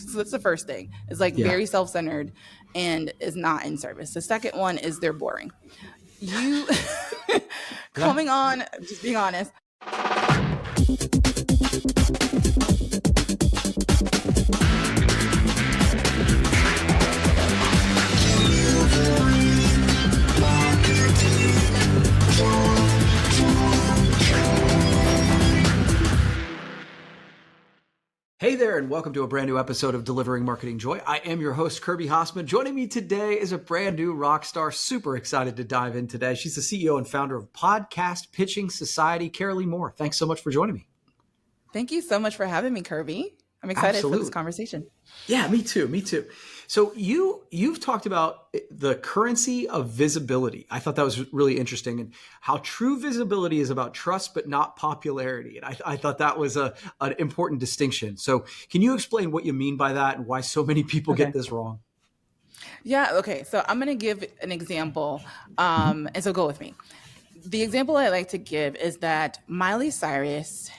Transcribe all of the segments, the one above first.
So that's the first thing. It's like very self-centered and is not in service. The second one is they're boring. You coming on, just being honest. Hey there, and welcome to a brand new episode of Delivering Marketing Joy. I am your host, Kirby Hausman. Joining me today is a brand new rock star. Super excited to dive in today. She's the CEO and founder of Podcast Pitching Society, Carrolee Moore. Thanks so much for joining me. Thank you so much for having me, Kirby. I'm excited for this conversation. Yeah, me too. So you've talked about the currency of visibility. I thought that was really interesting, and how true visibility is about trust, but not popularity. And I thought that was an important distinction. So can you explain what you mean by that and why so many people get this wrong? Yeah. Okay. So I'm going to give an example. And so go with me. The example I like to give is that Miley Cyrus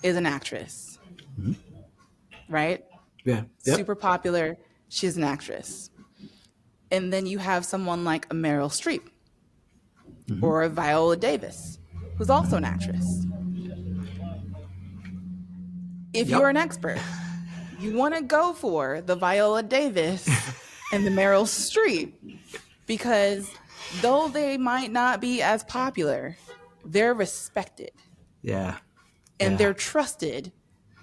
is an actress, right? Yeah. Yep. Super popular. She's an actress. And then you have someone like a Meryl Streep or a Viola Davis, who's also an actress. If you're an expert, you want to go for the Viola Davis and the Meryl Streep, because though they might not be as popular, they're respected. Yeah. And they're trusted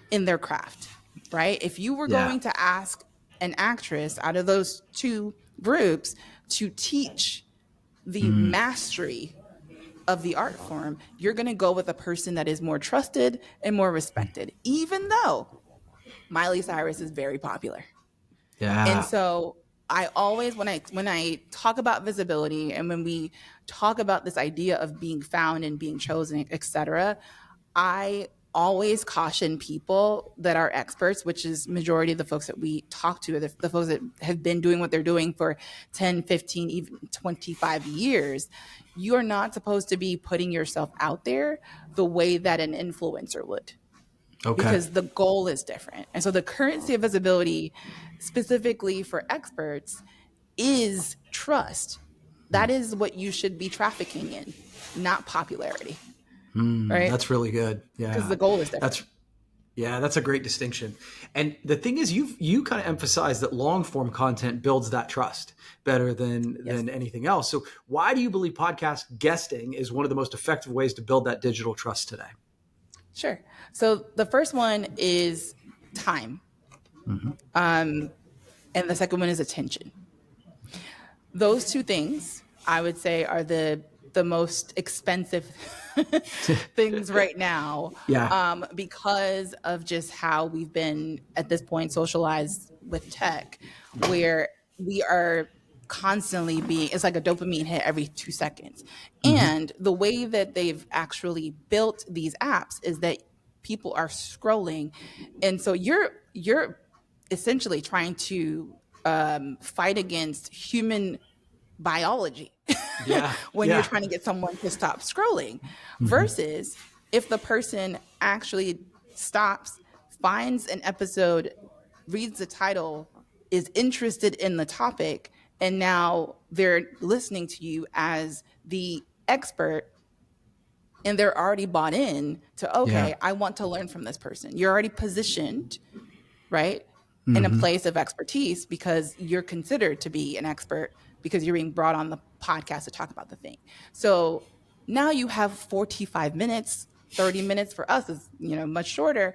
in their craft, right? If you were going to ask an actress out of those two groups to teach the mastery of the art form, you're going to go with a person that is more trusted and more respected, even though Miley Cyrus is very popular. Yeah. And so I always, when I talk about visibility, and when we talk about this idea of being found and being chosen, et cetera, I always caution people that are experts, which is majority of the folks that we talk to, the folks that have been doing what they're doing for 10, 15, even 25 years. You are not supposed to be putting yourself out there the way that an influencer would. Okay. Because the goal is different. And so the currency of visibility, specifically for experts, is trust. That is what you should be trafficking in, not popularity. Right? That's really good. Yeah. Because the goal is different. That's a great distinction. And the thing is, you kind of emphasize that long form content builds that trust better than anything else. So why do you believe podcast guesting is one of the most effective ways to build that digital trust today? Sure. So the first one is time. And the second one is attention. Those two things, I would say, are the most expensive things right now, because of just how we've been at this point socialized with tech, where we are constantly it's like a dopamine hit every 2 seconds. And the way that they've actually built these apps is that people are scrolling. And so you're essentially trying to fight against human biology when you're trying to get someone to stop scrolling, versus if the person actually stops, finds an episode, reads the title, is interested in the topic, and now they're listening to you as the expert, and they're already bought in to, I want to learn from this person. You're already positioned, right, in a place of expertise because you're considered to be an expert because you're being brought on the podcast to talk about the thing. So now you have 45 minutes, 30 minutes for us is, much shorter.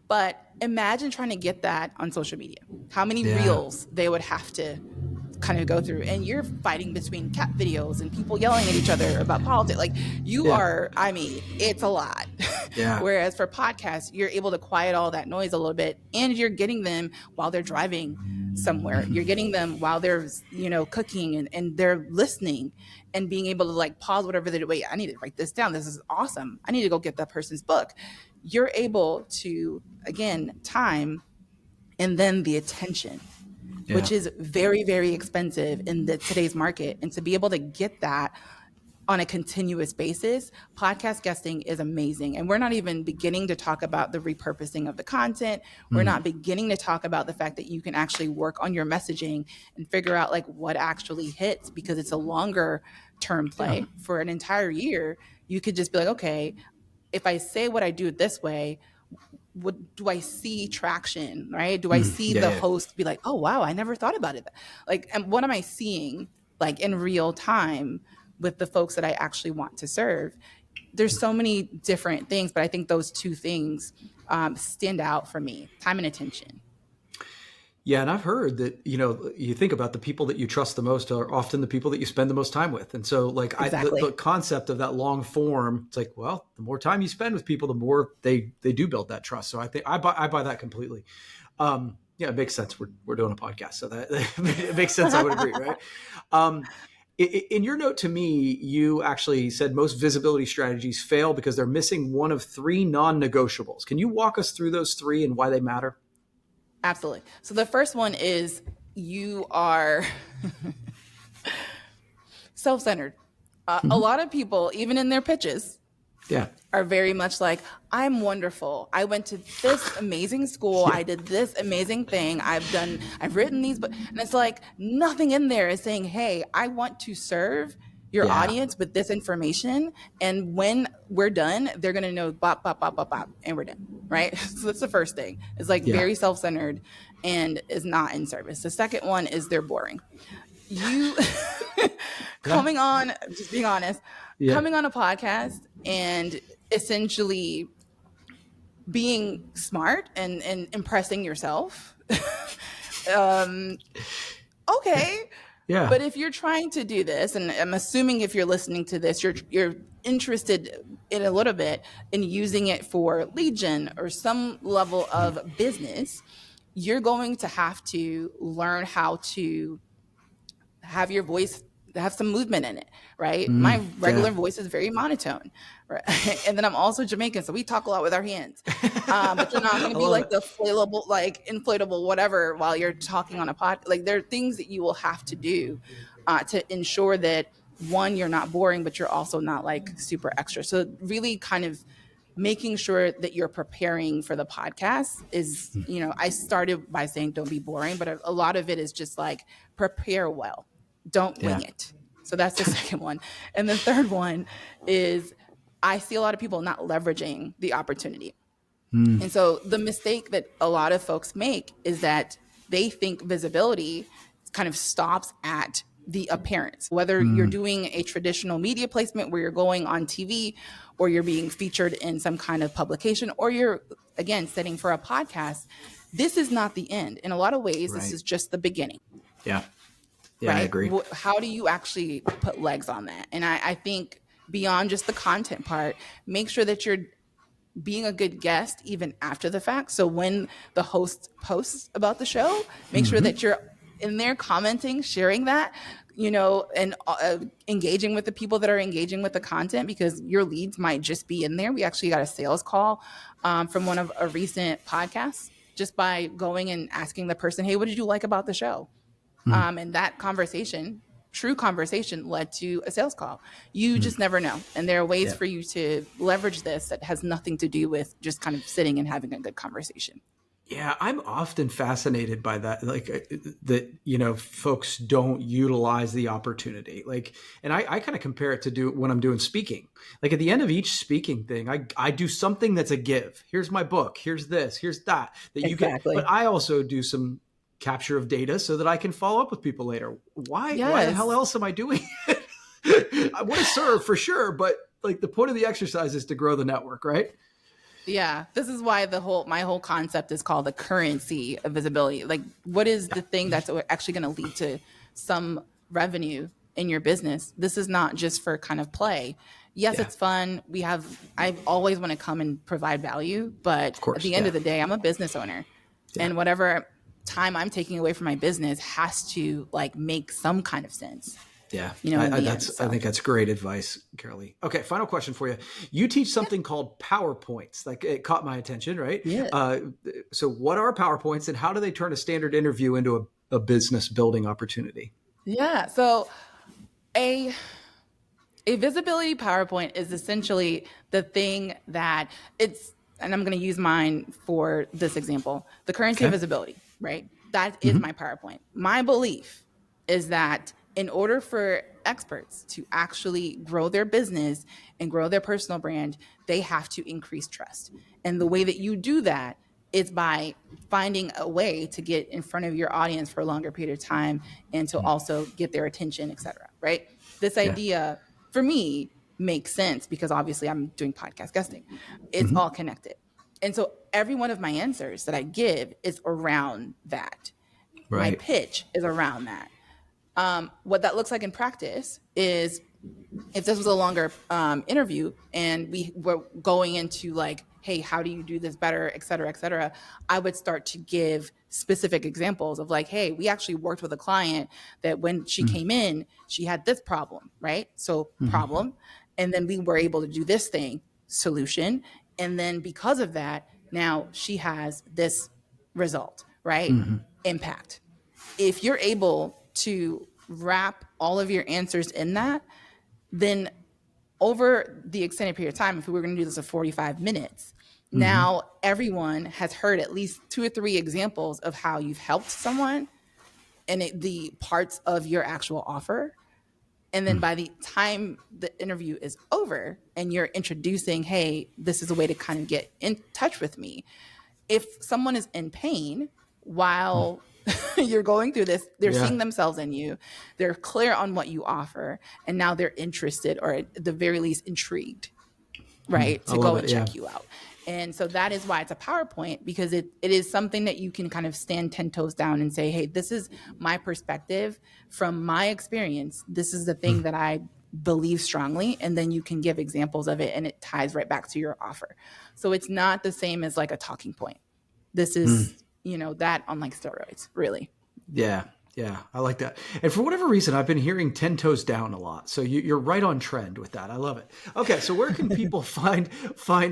But imagine trying to get that on social media. How many reels they would have to kind of go through. And you're fighting between cat videos and people yelling at each other about politics. Like you are, it's a lot. Whereas for podcasts, you're able to quiet all that noise a little bit, and you're getting them while they're driving somewhere. You're getting them while they're, cooking, and they're listening and being able to like pause whatever they do. Wait, I need to write this down. This is awesome. I need to go get that person's book. You're able to, again, time, and then the attention, which is very, very expensive in today's market. And to be able to get that on a continuous basis, podcast guesting is amazing. And we're not even beginning to talk about the repurposing of the content. We're not beginning to talk about the fact that you can actually work on your messaging and figure out like what actually hits, because it's a longer term play. For an entire year. You could just be like, okay, if I say what I do this way, what do I see traction, right? Do I see the host be like, oh, wow, I never thought about it. Like, and what am I seeing like in real time with the folks that I actually want to serve? There's so many different things, but I think those two things stand out for me: time and attention. Yeah, and I've heard that, you think about the people that you trust the most are often the people that you spend the most time with. And so like Exactly. the concept of that long form, it's like, well, the more time you spend with people, the more they do build that trust. So I think I buy that completely. Yeah, it makes sense. We're doing a podcast, so that it makes sense. I would agree, right? In your note to me, you actually said most visibility strategies fail because they're missing one of 3 non-negotiables. Can you walk us through those 3 and why they matter? Absolutely. So the first one is you are self-centered. A lot of people, even in their pitches, are very much like, I'm wonderful. I went to this amazing school. I did this amazing thing. I've written these, and it's like nothing in there is saying, hey, I want to serve your audience with this information. And when we're done, they're going to know bop, bop, bop, bop, bop, and we're done. Right. So that's the first thing. It's like very self-centered and is not in service. The second one is they're boring. You coming on, just being honest, coming on a podcast and essentially being smart and impressing yourself. Okay. Yeah. But if you're trying to do this, and I'm assuming if you're listening to this, you're interested in a little bit in using it for lead gen or some level of business, you're going to have to learn how to have your voice have some movement in it, right? My regular voice is very monotone, right? And then I'm also Jamaican, so we talk a lot with our hands. But you're not going to be like the inflatable, whatever, while you're talking on a pod. Like there are things that you will have to do to ensure that, one, you're not boring, but you're also not like super extra. So really kind of making sure that you're preparing for the podcast is, I started by saying don't be boring, but a lot of it is just like prepare well. Don't wing it. So that's the second one. And the third one is I see a lot of people not leveraging the opportunity. And so the mistake that a lot of folks make is that they think visibility kind of stops at the appearance, whether you're doing a traditional media placement where you're going on TV or you're being featured in some kind of publication, or you're, again, setting for a podcast. This is not the end. In a lot of ways, this is just the beginning. Yeah, right? I agree. How do you actually put legs on that? And I think beyond just the content part, make sure that you're being a good guest even after the fact. So when the host posts about the show, make sure that you're in there commenting, sharing that, and engaging with the people that are engaging with the content, because your leads might just be in there. We actually got a sales call from one of a recent podcasts just by going and asking the person, hey, what did you like about the show? And that conversation, true conversation, led to a sales call. You just never know. And there are ways for you to leverage this that has nothing to do with just kind of sitting and having a good conversation. Yeah, I'm often fascinated by that, like that, folks don't utilize the opportunity. Like, and I kind of compare it to when I'm doing speaking. Like at the end of each speaking thing, I do something that's a give. Here's my book. Here's this. Here's that you get. But I also do some capture of data so that I can follow up with people later. Why the hell else am I doing it? I want to serve for sure, but like the point of the exercise is to grow the network, right? Yeah, this is why my whole concept is called the currency of visibility. Like, what is the thing that's actually going to lead to some revenue in your business? This is not just for kind of play. Yes, it's fun. I always want to come and provide value, but at the end of the day, I'm a business owner, and whatever time I'm taking away from my business has to like make some kind of sense. Yeah, I think that's great advice, Carrolee. Okay, final question for you. You teach something called PowerPoints. Like it caught my attention, right? Yeah. So what are PowerPoints and how do they turn a standard interview into a business building opportunity? Yeah. So a A visibility PowerPoint is essentially the thing that it's, and I'm going to use mine for this example, the currency of visibility, right? That is my PowerPoint. My belief is that in order for experts to actually grow their business and grow their personal brand, they have to increase trust. And the way that you do that is by finding a way to get in front of your audience for a longer period of time and to also get their attention, et cetera, right? This idea for me makes sense because obviously I'm doing podcast guesting. It's all connected. And so every one of my answers that I give is around that. My pitch is around that. What that looks like in practice is if this was a longer interview and we were going into like, hey, how do you do this better, et cetera, I would start to give specific examples of like, hey, we actually worked with a client that when she came in, she had this problem, right? So problem. And then we were able to do this thing, solution. And then because of that, now she has this result, right? Impact. If you're able to wrap all of your answers in that, then over the extended period of time, if we were going to do this for 45 minutes, now everyone has heard at least 2 or 3 examples of how you've helped someone and the parts of your actual offer. And then by the time the interview is over and you're introducing, hey, this is a way to kind of get in touch with me. If someone is in pain while you're going through this, they're seeing themselves in you, they're clear on what you offer, and now they're interested or at the very least intrigued, right, to go and check you out. And so that is why it's a PowerPoint, because it is something that you can kind of stand 10 toes down and say, hey, this is my perspective from my experience. This is the thing that I believe strongly. And then you can give examples of it and it ties right back to your offer. So it's not the same as like a talking point. This is, that on like steroids, really. Yeah. Yeah, I like that. And for whatever reason, I've been hearing 10 toes down a lot. So you're right on trend with that. I love it. Okay, so where can people find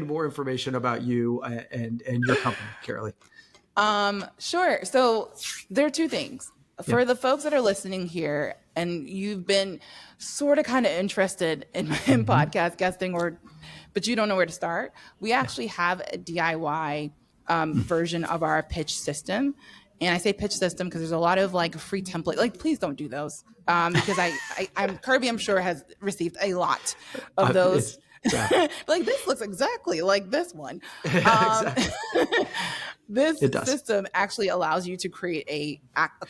more information about you and your company, Carrolee? Sure. So there are 2 things. For the folks that are listening here and you've been sort of kind of interested in podcast guesting but you don't know where to start, we actually have a DIY version of our pitch system. And I say pitch system because there's a lot of like free template. Like, please don't do those because I'm Kirby, I'm sure, has received a lot of those. Like, this looks exactly like this one. This system actually allows you to create a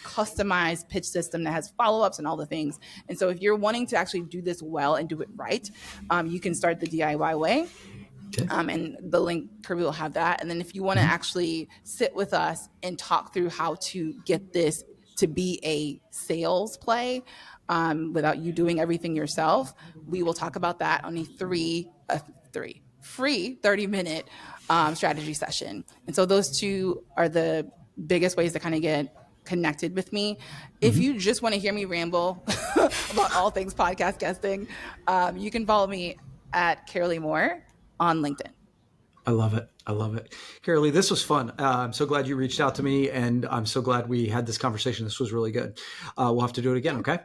customized pitch system that has follow-ups and all the things. And so if you're wanting to actually do this well and do it right, you can start the DIY way. And the link, Kirby will have that. And then if you want to actually sit with us and talk through how to get this to be a sales play without you doing everything yourself, we will talk about that on a free 30-minute strategy session. And so those 2 are the biggest ways to kind of get connected with me. If you just want to hear me ramble about all things podcast guesting, you can follow me at Carrolee Moore on LinkedIn. I love it. Carrolee, this was fun. I'm so glad you reached out to me, and I'm so glad we had this conversation. This was really good. We'll have to do it again, okay?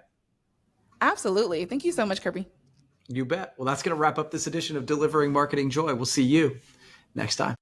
Absolutely. Thank you so much, Kirby. You bet. Well, that's going to wrap up this edition of Delivering Marketing Joy. We'll see you next time.